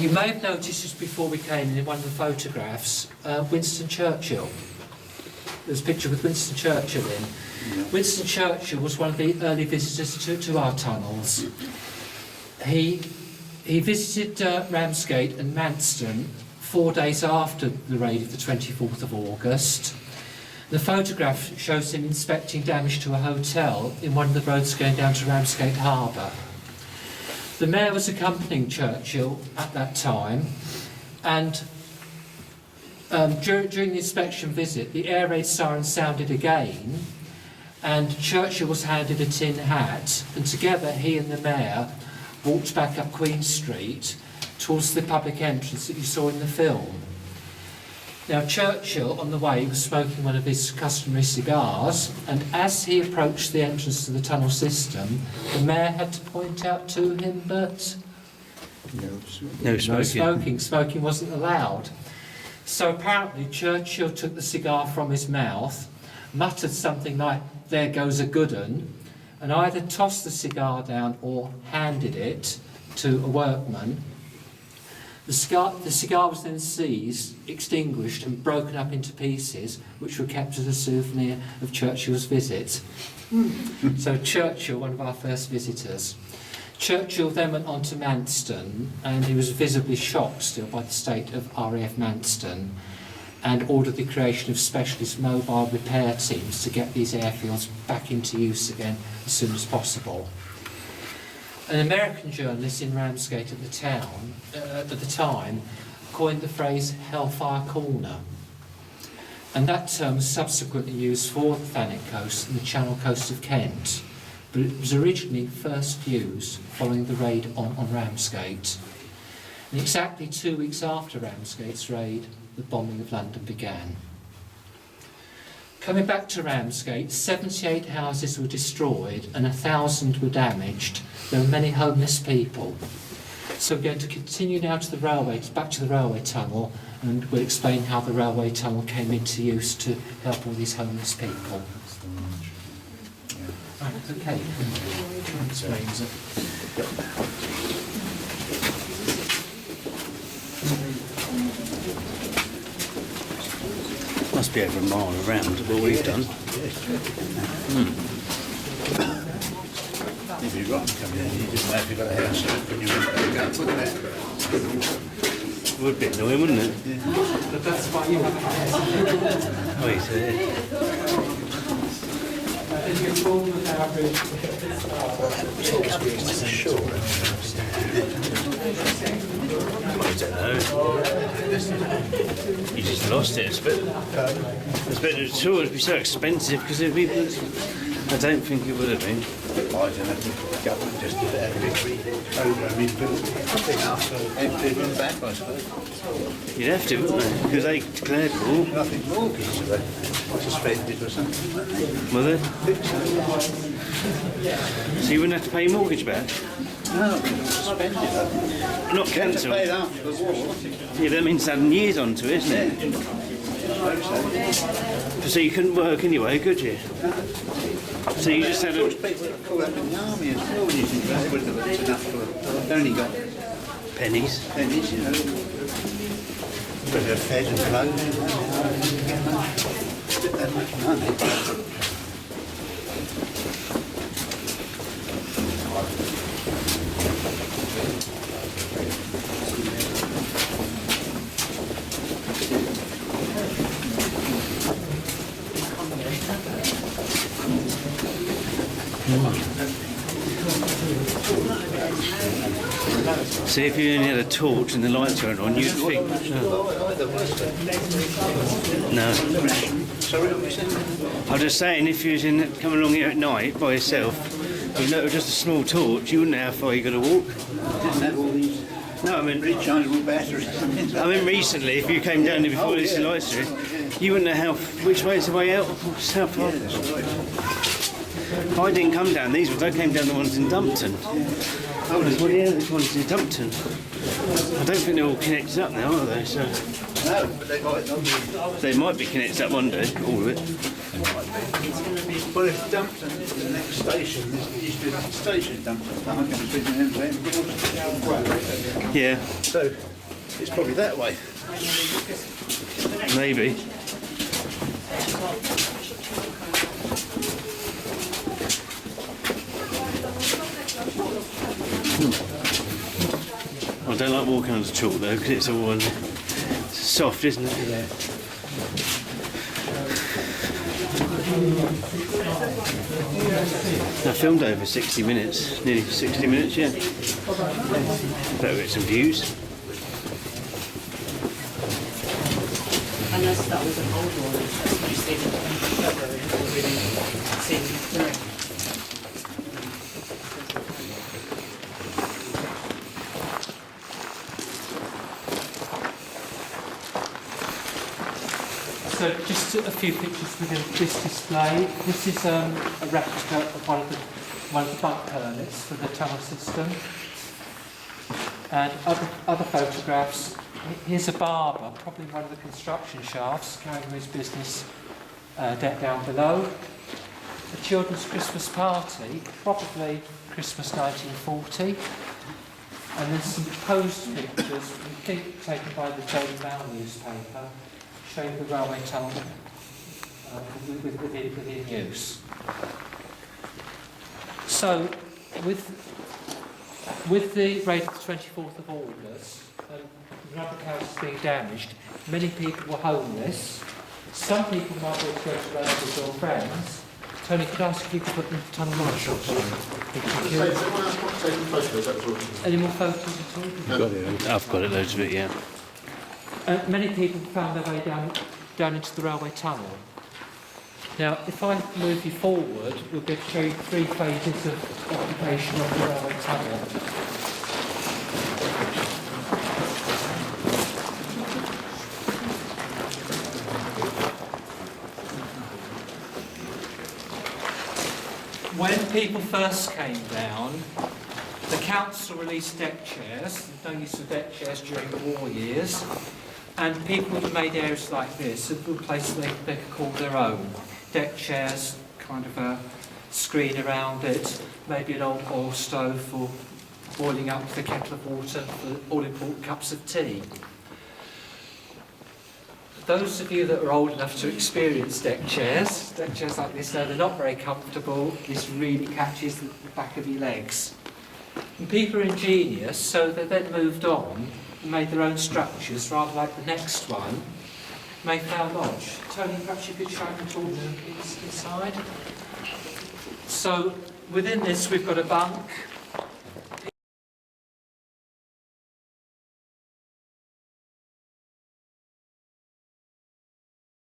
You may have noticed just before we came in one of the photographs, Winston Churchill. There's a picture with Winston Churchill in. Yeah. Winston Churchill was one of the early visitors to our tunnels. He visited Ramsgate and Manston 4 days after the raid of the 24th of August. The photograph shows him inspecting damage to a hotel in one of the roads going down to Ramsgate Harbour. The mayor was accompanying Churchill at that time, and during the inspection visit, the air raid siren sounded again, and Churchill was handed a tin hat, and together he and the mayor walked back up Queen Street towards the public entrance that you saw in the film. Now, Churchill, on the way, was smoking one of his customary cigars, and as he approached the entrance to the tunnel system, the mayor had to point out to him that no smoking. Smoking wasn't allowed. So apparently Churchill took the cigar from his mouth, muttered something like, "There goes a good 'un," and either tossed the cigar down or handed it to a workman. The cigar was then seized, extinguished and broken up into pieces, which were kept as a souvenir of Churchill's visit. So Churchill, one of our first visitors. Churchill then went on to Manston, and he was visibly shocked still by the state of RAF Manston, and ordered the creation of specialist mobile repair teams to get these airfields back into use again as soon as possible. An American journalist in Ramsgate at the time coined the phrase Hellfire Corner, and that term was subsequently used for the Thanet coast and the Channel coast of Kent, but it was originally first used following the raid on Ramsgate. And exactly 2 weeks after Ramsgate's raid, the bombing of London began. Coming back to Ramsgate, 78 houses were destroyed and 1,000 were damaged. There were many homeless people. So we're going to continue now to the railway, back to the railway tunnel, and we'll explain how the railway tunnel came into use to help all these homeless people. Right, okay. Explains it. Must be over a mile around what we've done. If you've got to come in, you just know if you've got a house open, you're going to look at it. Would be annoying, wouldn't it? Yeah. But that's why you have a house. Oh, he's there. And you're full of average. Sure. I don't know. You just lost it. It's a bit the tour would be so expensive because it'd be. I don't think it would have been. I don't know if the government just did that every programming built after emptied them back, I suppose. You'd have to, wouldn't they? Because they declared war. I think mortgages are suspended or something, weren't they? Were they? So you wouldn't have to pay your mortgage back? No, suspended. Not cancelled. Paid after the war. Yeah, that means adding years onto it, isn't it? So you couldn't work anyway, could you? So you just had Of course, people call up in the army as well when you think about it. Wouldn't have it's enough for they only got pennies, you know. But they're fed and clothing, that much money. See, if you only had a torch and the lights weren't on, you'd think. No. Sorry, what was that? I'm just saying, if you was coming along here at night by yourself, with just a small torch, you wouldn't know how far you got to walk. Didn't have all these. No, I mean rechargeable batteries. I mean recently, if you came down here before this lights through, you wouldn't know which way is the way out. How far? I didn't come down these ones. I came down the ones in Dumpton. Oh, well, yeah, this one's in Dumpton. I don't think they're all connected up now, are they? So no, but they might not be. They might be connected up one day, all of it. Well, if Dumpton is the next station, this used to be the station, Dumpton. I'm going to be in there. Yeah, So it's probably that way. maybe. I don't like walking on the chalk though, because it's all soft, isn't it? Yeah. I filmed over 60 minutes, nearly 60 minutes, yeah. Better get some views. Unless that was an old one, that's what you see in the photo. So just a few pictures within this display. This is a replica of one of the bunk permits for the tunnel system. And other photographs. Here's a barber, probably one of the construction shafts, carrying his business down below. A children's Christmas party, probably Christmas 1940. And there's some posed pictures, we think taken by the Daily Mail newspaper, showing the railway tunnel within use. So, with the raid of the 24th of August, rubber houses being damaged, many people were homeless. Some people might have to go to relatives or friends. Tony, could I ask if you could put the tunnel marshal on? Any more photos at all? I've got it, loads of it, yeah. Many people found their way down into the railway tunnel. Now, if I move you forward, we'll be able to show you 3 phases of occupation of the railway tunnel. When people first came down, the council released deck chairs. There's no use of deck chairs during the war years. And people would have made areas like this, a good place they could call their own. Deck chairs, kind of a screen around it, maybe an old oil stove for boiling up the kettle of water for all-important cups of tea. Those of you that are old enough to experience deck chairs like this, know they're not very comfortable. This really catches the back of your legs. And people are ingenious, so they then moved on and made their own structures, rather like the next one, Mayflower Lodge. Tony, perhaps you could show me the inside. So within this we've got a bunk,